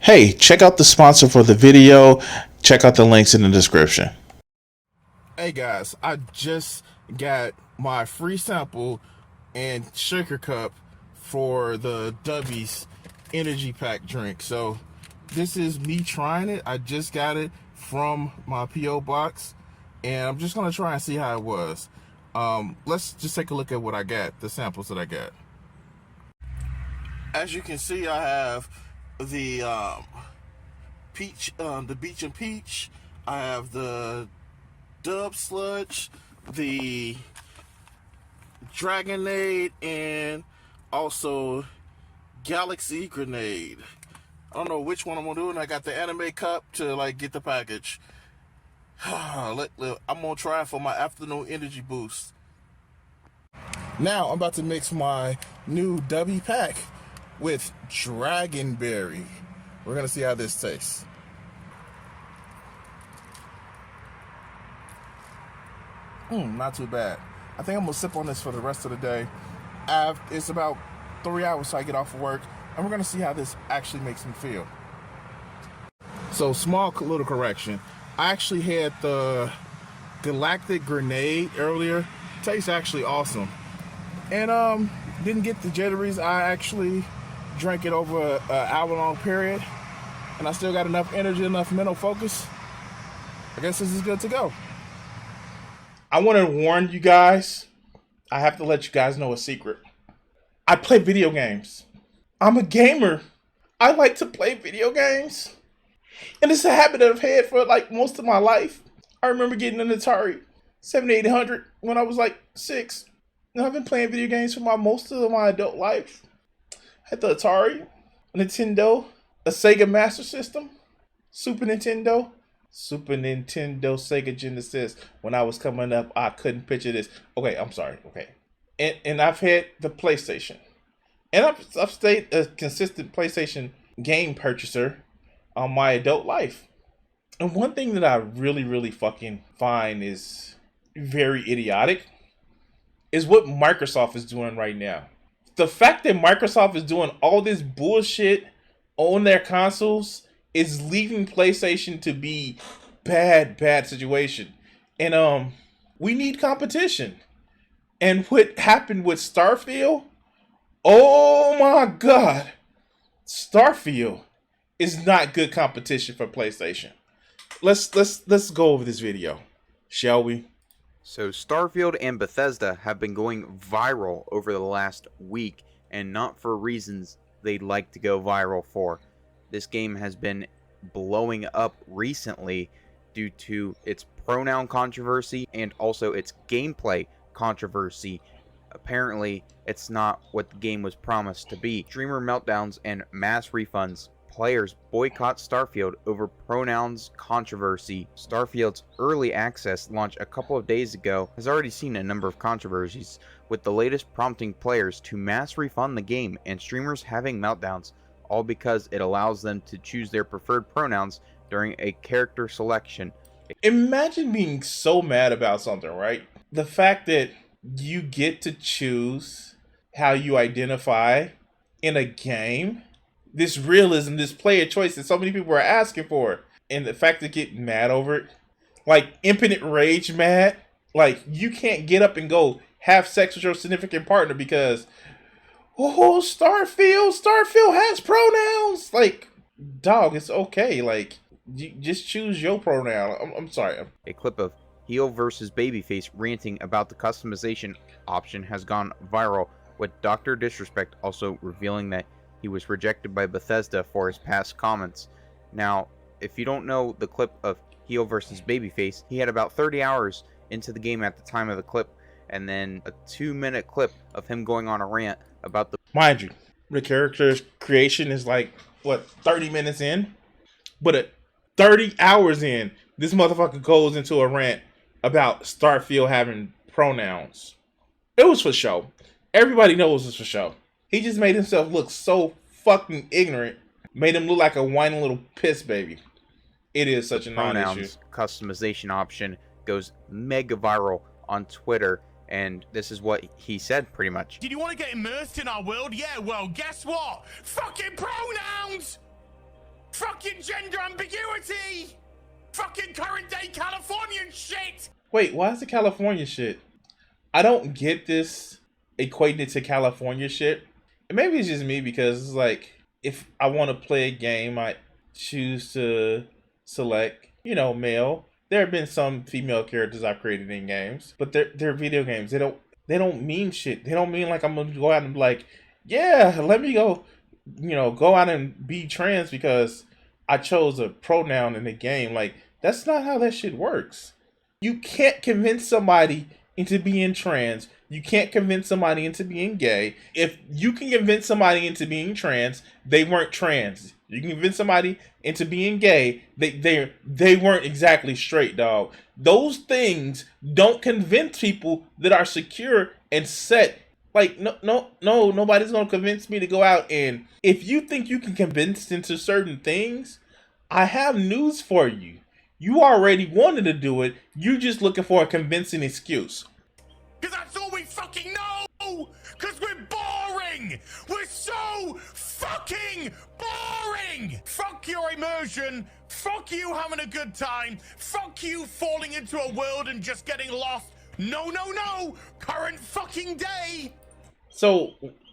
Hey, check out the sponsor for the video. Check out the links in the description. Hey guys, I just got my free sample and shaker cup for the Dubby's energy pack drink. So this is me trying it. I just got it from my P.O. box and I'm just gonna try and see how it was. Let's just take a look at what I got, the samples that I got. As you can see, I have the peach, the beach and peach. I have the Dub sludge, the Dragonade, and also Galaxy Grenade. I don't know which one I'm gonna do, and I got the anime cup to like get the package. I'm gonna try it for my afternoon energy boost. Now I'm about to mix my new Dubby pack with Dragonberry. We're gonna see how this tastes. Not too bad. I think I'm gonna sip on this for the rest of the day. It's about 3 hours till I get off of work, and we're gonna see how this actually makes me feel. So, small little correction. I actually had the Galactic Grenade earlier. Tastes actually awesome. And didn't get the jitteries. I actually drank it over an hour-long period, and I still got enough energy, enough mental focus. I guess this is good to go. I want to warn you guys. I have to let you guys know a secret. I play video games. I'm a gamer. I like to play video games. And it's a habit that I've had for like most of my life. I remember getting an Atari 7800 when I was like 6. And I've been playing video games for most of my adult life. I had the Atari, a Nintendo, a Sega Master System, Super Nintendo, Sega Genesis. When I was coming up, I couldn't picture this. Okay, I'm sorry. Okay. And I've had the PlayStation. And I've stayed a consistent PlayStation game purchaser on my adult life. And one thing that I really fucking find is very idiotic is what Microsoft is doing right now. The fact that Microsoft is doing all this bullshit on their consoles is leaving PlayStation to be bad situation. And we need competition. And what happened with Starfield? Oh my god. Starfield is not good competition for PlayStation. Let's go over this video, shall we? So Starfield and Bethesda have been going viral over the last week, and not for reasons they'd like to go viral for. This game has been blowing up recently due to its pronoun controversy and also its gameplay controversy. Apparently, it's not what the game was promised to be. Streamer meltdowns and mass refunds. Players boycott Starfield over pronouns controversy. Starfield's early access launch a couple of days ago has already seen a number of controversies, with the latest prompting players to mass refund the game and streamers having meltdowns, all because it allows them to choose their preferred pronouns during a character selection. Imagine being so mad about something, right? The fact that you get to choose how you identify in a game. This realism, this player choice that so many people are asking for. And the fact to get mad over it. Like infinite rage mad. Like you can't get up and go have sex with your significant partner because Starfield has pronouns. Like, dog, it's okay. Like, you just choose your pronoun. I'm sorry. A clip of Heel versus Babyface ranting about the customization option has gone viral, with Dr. Disrespect also revealing that he was rejected by Bethesda for his past comments. Now, if you don't know the clip of Heel versus Babyface, he had about 30 hours into the game at the time of the clip, and then a 2-minute clip of him going on a rant about the... Mind you, the character's creation is like, 30 minutes in? But at 30 hours in, this motherfucker goes into a rant about Starfield having pronouns. It was for show. Everybody knows it's for show. He just made himself look so fucking ignorant. Made him look like a whiny little piss baby. It is such a non-issue. Customization option goes mega viral on Twitter, and this is what he said pretty much. Did you want to get immersed in our world? Yeah, well, guess what? Fucking pronouns! fucking gender ambiguity! Fucking current day Californian shit! Wait, why is it California shit? I don't get this equating it to California shit. And maybe it's just me because it's like, if I want to play a game, I choose to select, male. There have been some female characters I've created in games, but they're video games. They don't mean shit. They don't mean like I'm gonna go out and be like, yeah, let me go, go out and be trans because I chose a pronoun in the game. Like, that's not how that shit works. You can't convince somebody into being trans. You can't convince somebody into being gay. If you can convince somebody into being trans, they weren't trans. You can convince somebody into being gay, they weren't exactly straight, dog. Those things don't convince people that are secure and set. Like, no, nobody's gonna convince me to go out. And if you think you can convince into certain things, I have news for you. You already wanted to do it. You're just looking for a convincing excuse. Because that's all we fucking know! Because we're boring! We're so fucking boring! Fuck your immersion. Fuck you having a good time. Fuck you falling into a world and just getting lost. No, no, no! Current fucking day! So,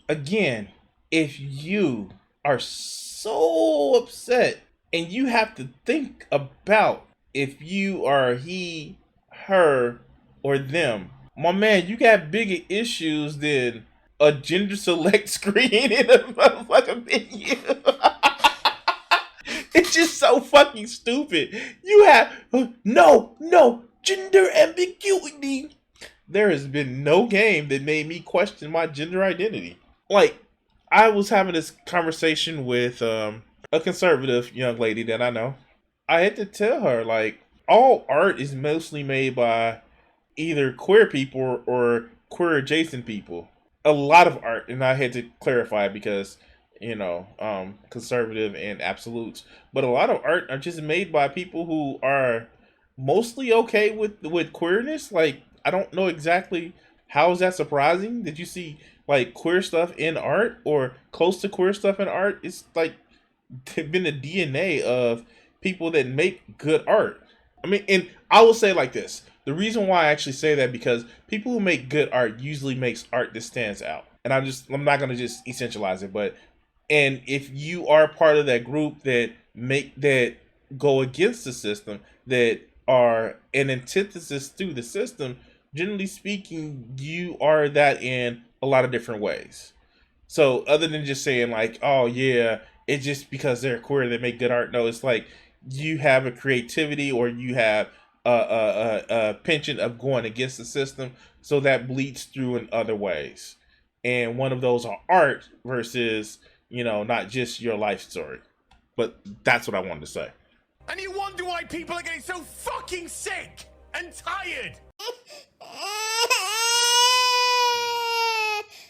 again, if you are so upset and you have to think about if you are he, her, or them, my man, you got bigger issues than a gender select screen in a motherfucking menu. It's just so fucking stupid. You have no gender ambiguity. There has been no game that made me question my gender identity. Like, I was having this conversation with a conservative young lady that I know. I had to tell her, like, all art is mostly made by either queer people or queer adjacent people. A lot of art, and I had to clarify because, conservative and absolutes. But a lot of art are just made by people who are mostly okay with queerness. Like, I don't know exactly how is that surprising. Did you see like queer stuff in art or close to queer stuff in art? It's like been the DNA of people that make good art. I mean, and I will say like this. The reason why I actually say that because people who make good art usually makes art that stands out. And I'm not going to just essentialize it, but and if you are part of that group that go against the system, that are an antithesis to the system, generally speaking, you are that in a lot of different ways. So other than just saying like, oh yeah, it's just because they're queer they make good art. No, it's like you have a creativity or you have a penchant of going against the system, so that bleeds through in other ways. And one of those are art versus, not just your life story. But that's what I wanted to say. And you wonder why people are getting so fucking sick and tired.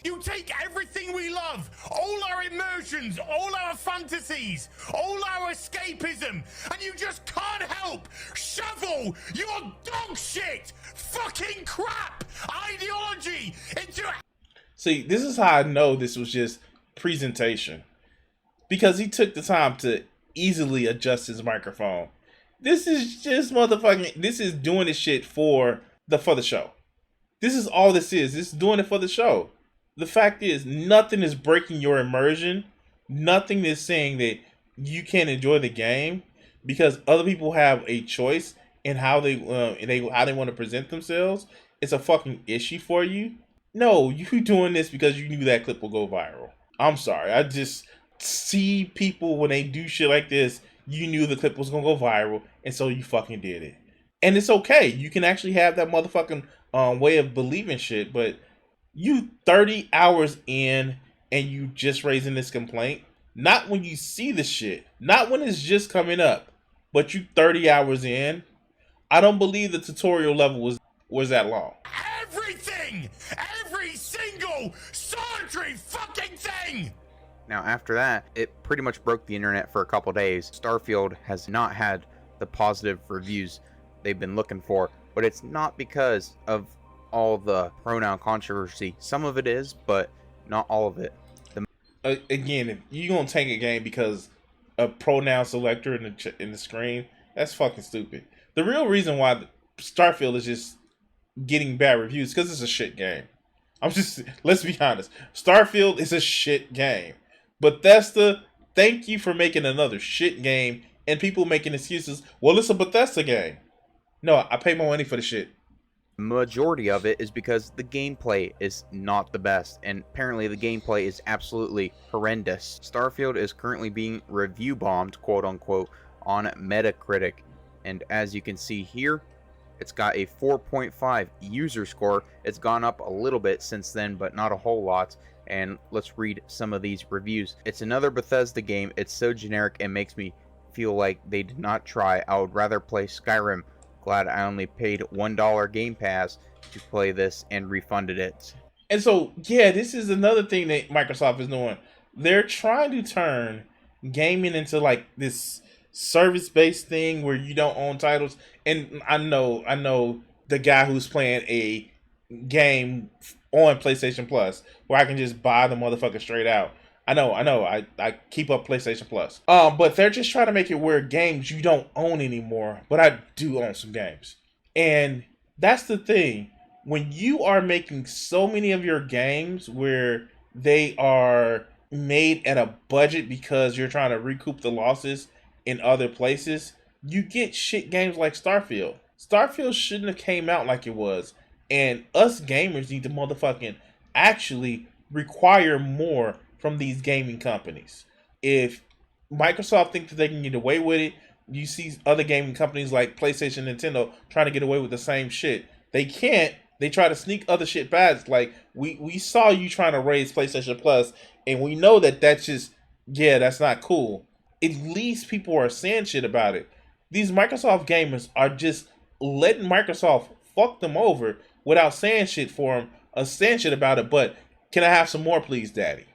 You take everything we love, all our emotions, all our fantasies, all our escapism, and you just can't help shovel your dog shit, fucking crap ideology into... See, this is how I know this was just presentation. Because he took the time to easily adjust his microphone. This is just this is doing this shit for the show. This is all this is. This is doing it for the show. The fact is, nothing is breaking your immersion. Nothing is saying that you can't enjoy the game because other people have a choice in how they want to present themselves. It's a fucking issue for you. No, you doing this because you knew that clip will go viral. I'm sorry. I just see people when they do shit like this, you knew the clip was gonna go viral, and so you fucking did it. And it's okay. You can actually have that motherfucking way of believing shit, but you 30 hours in and you just raising this complaint, not when you see the shit, not when it's just coming up, but you 30 hours in. I don't believe the tutorial level was that long. Everything! Every single solitary fucking thing! Now, after that, it pretty much broke the internet for a couple days. Starfield has not had the positive reviews they've been looking for, but it's not because of all the pronoun controversy. Some of it is, but not all of it. Again, if you're gonna tank a game because a pronoun selector in the screen. That's fucking stupid. The real reason why Starfield is just getting bad reviews because it's a shit game. Let's be honest. Starfield is a shit game. Bethesda, thank you for making another shit game, and people making excuses. Well, it's a Bethesda game. No, I pay my money for the shit. Majority of it is because the gameplay is not the best, and apparently the gameplay is absolutely horrendous. Starfield is currently being review bombed, quote unquote, on Metacritic, and as you can see here, it's got a 4.5 user score. It's gone up a little bit since then, but not a whole lot. And let's read some of these reviews. It's another Bethesda game. It's so generic it makes me feel like they did not try. I would rather play Skyrim. Glad I only paid $1 Game Pass to play this and refunded it. And so, yeah, this is another thing that Microsoft is doing. They're trying to turn gaming into like this service-based thing where you don't own titles. And I know the guy who's playing a game on PlayStation Plus where I can just buy the motherfucker straight out. I know. I keep up PlayStation Plus. But they're just trying to make it where games you don't own anymore. But I do own some games. And that's the thing. When you are making so many of your games where they are made at a budget because you're trying to recoup the losses in other places, you get shit games like Starfield. Starfield shouldn't have came out like it was. And us gamers need to motherfucking actually require more from these gaming companies. If Microsoft thinks that they can get away with it, you see other gaming companies like PlayStation, Nintendo trying to get away with the same shit. They can't. They try to sneak other shit past. Like, we saw you trying to raise PlayStation Plus, and we know that that's just, yeah, that's not cool. At least people are saying shit about it. These Microsoft gamers are just letting Microsoft fuck them over without saying shit for them or saying shit about it. But can I have some more, please, Daddy?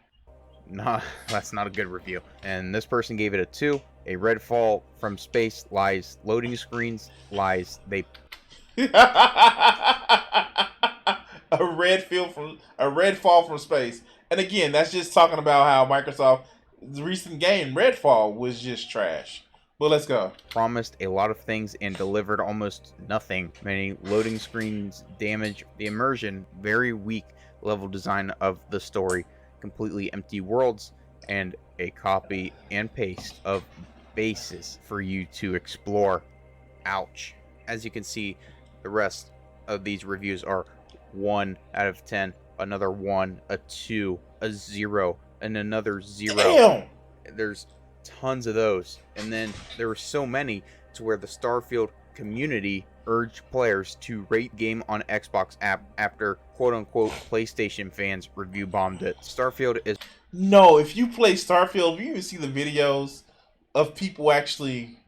Nah, that's not a good review. And this person gave it a 2. A redfall from space lies. Loading screens lies. They a red fall from space. And again, that's just talking about how Microsoft's recent game Redfall was just trash. But let's go. promised a lot of things and delivered almost nothing. Many loading screens damage the immersion. Very weak level design of the story. Completely empty worlds and a copy and paste of bases for you to explore. Ouch. As you can see, the rest of these reviews are 1 out of 10, another 1, a 2, a 0, and another 0. Damn! There's tons of those. And then there were so many to where the Starfield community urged players to rate game on Xbox app after quote-unquote PlayStation fans review bombed it. Starfield is... No, if you play Starfield, you even see the videos of people actually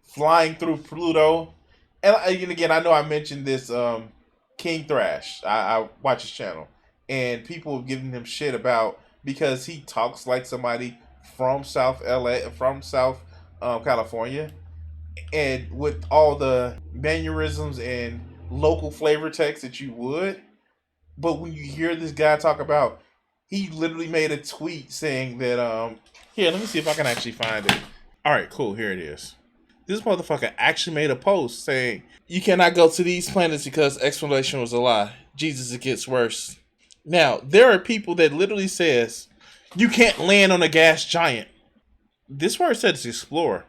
flying through Pluto. And again, I know I mentioned this King Thrash. I watch his channel. And people have given him shit about because he talks like somebody from South California. And with all the mannerisms and local flavor text that you would. But when you hear this guy talk about, he literally made a tweet saying that, here, let me see if I can actually find it. All right, cool, here it is. This motherfucker actually made a post saying, you cannot go to these planets because explanation was a lie. Jesus, it gets worse. Now, there are people that literally says, you can't land on a gas giant. This word says explore.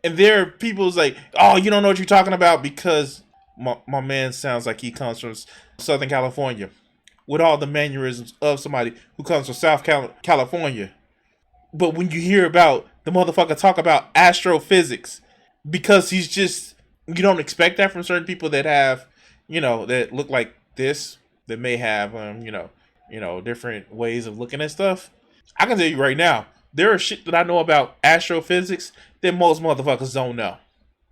And there are people who's like, oh, you don't know what you're talking about because my man sounds like he comes from Southern California with all the mannerisms of somebody who comes from South California. But when you hear about the motherfucker talk about astrophysics, because he's just, you don't expect that from certain people that have, that look like this, that may have, different ways of looking at stuff. I can tell you right now, there are shit that I know about astrophysics that most motherfuckers don't know.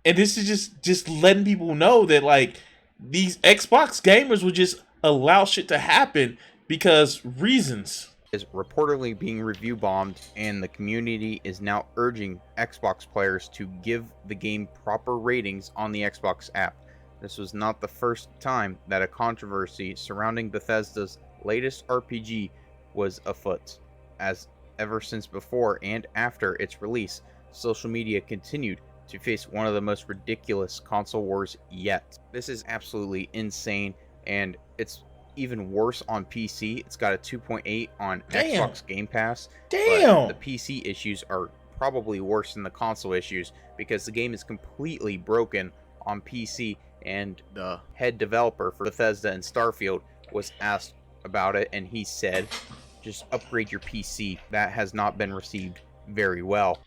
And this is just letting people know that, like, these Xbox gamers would just allow shit to happen because reasons. Is reportedly being review bombed, and the community is now urging Xbox players to give the game proper ratings on the Xbox app. This was not the first time that a controversy surrounding Bethesda's latest RPG was afoot, as ever since before and after its release, social media continued to face one of the most ridiculous console wars yet. This is absolutely insane, and it's even worse on PC. It's got a 2.8 on Damn. Xbox Game Pass. Damn. But the PC issues are probably worse than the console issues because the game is completely broken on PC, and the head developer for Bethesda and Starfield was asked about it, and he said, just upgrade your PC. That has not been received very well.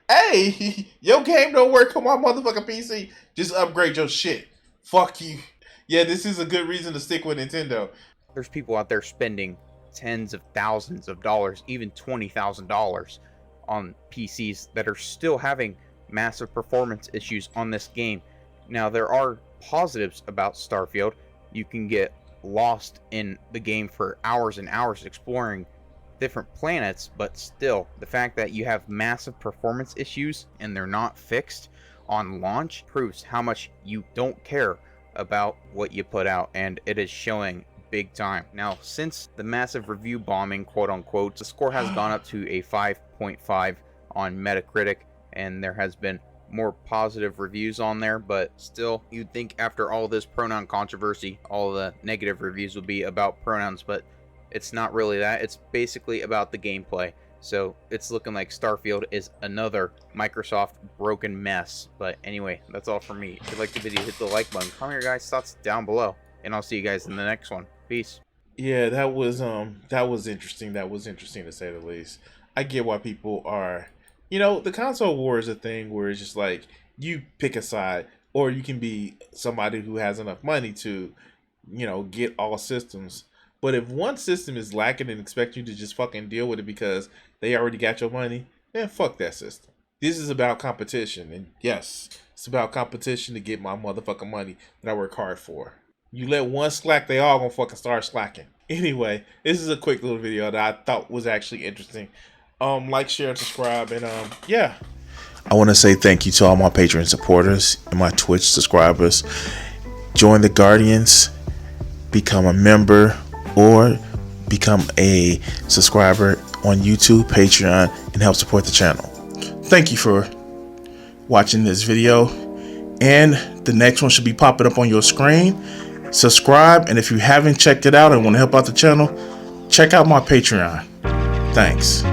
Hey, your game don't work on my motherfucking PC. Just upgrade your shit. Fuck you. Yeah, this is a good reason to stick with Nintendo. There's people out there spending tens of thousands of dollars, even $20,000 on PCs that are still having massive performance issues on this game. Now, there are positives about Starfield. You can get lost in the game for hours and hours exploring different planets, but still, the fact that you have massive performance issues and they're not fixed on launch proves how much you don't care about what you put out, and it is showing big time. Now, since the massive review bombing, quote unquote, the score has gone up to a 5.5 on Metacritic, and there has been more positive reviews on there, but still, you'd think after all this pronoun controversy, all the negative reviews would be about pronouns, but it's not really that. It's basically about the gameplay. So it's looking like Starfield is another Microsoft broken mess. But anyway, that's all from me. If you liked the video, hit the like button. Comment your guys' thoughts down below, and I'll see you guys in the next one. Peace. Yeah, that was interesting. That was interesting to say the least. I get why people are, the console war is a thing where it's just like you pick a side, or you can be somebody who has enough money to, get all systems. But if one system is lacking and expect you to just fucking deal with it because they already got your money, then fuck that system. This is about competition, and yes, it's about competition to get my motherfucking money that I work hard for. You let one slack, they all gonna fucking start slacking. Anyway, this is a quick little video that I thought was actually interesting. Like, share, and subscribe, and yeah. I want to say thank you to all my Patreon supporters and my Twitch subscribers. Join the Guardians, become a member, or become a subscriber on YouTube, Patreon, and help support the channel. Thank you for watching this video, and the next one should be popping up on your screen. Subscribe, and if you haven't checked it out and want to help out the channel, check out my Patreon. Thanks.